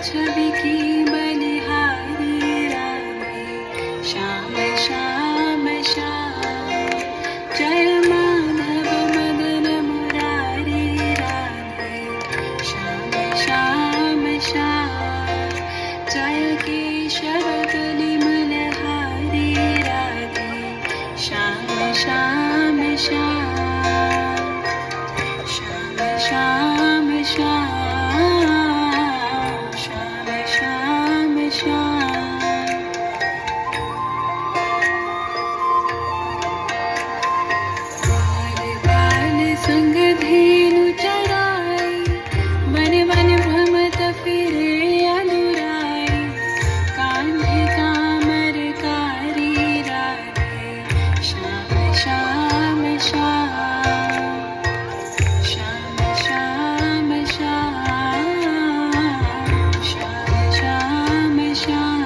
छवि की बलिहारी राधे श्याम श्याम श्याम। जय माधव मदन मुरारी राधे श्याम श्याम श्याम। जय केशव कलिमलहारी राधे श्याम श्याम श्याम। श्याम श्याम श्याम श्याम श्याम श्याम। बाल बाल संग धेनु चराई वन वन भ्रमत फिरे अनुराई। कान्हे कामरकारी राधे श्याम श्याम श्याम। श्याम श्याम श्याम श्याम श्याम श्याम।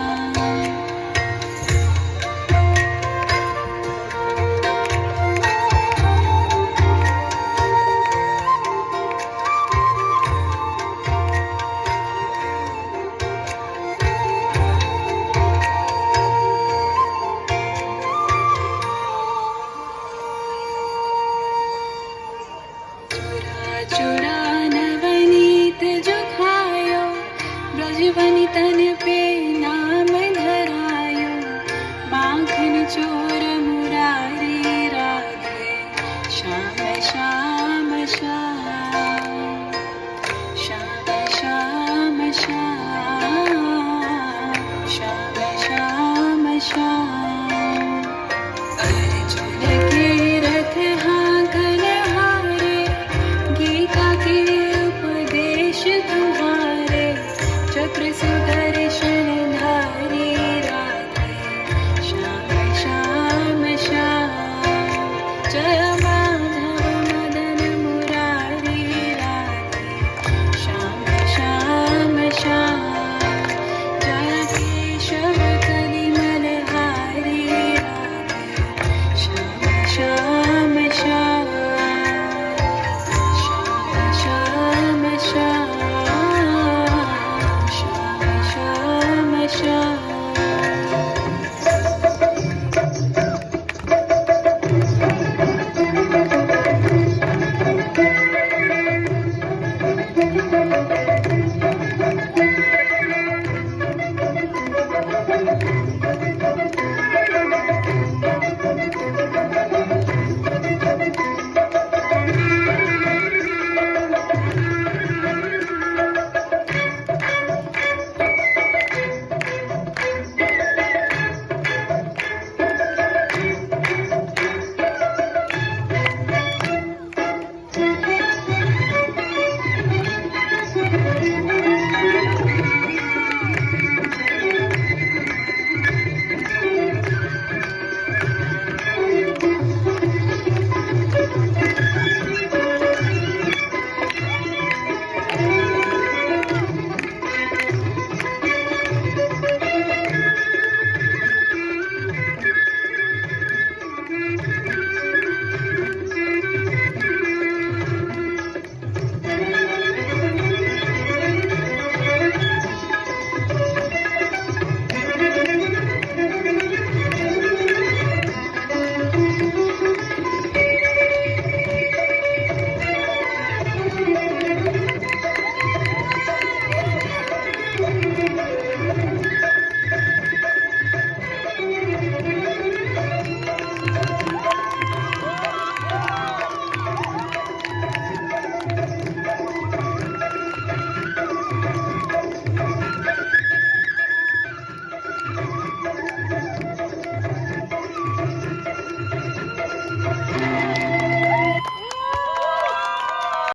चूड़ा नवनीत जो खायो ब्रजवनि तन पे नाम धरायो। माखन चो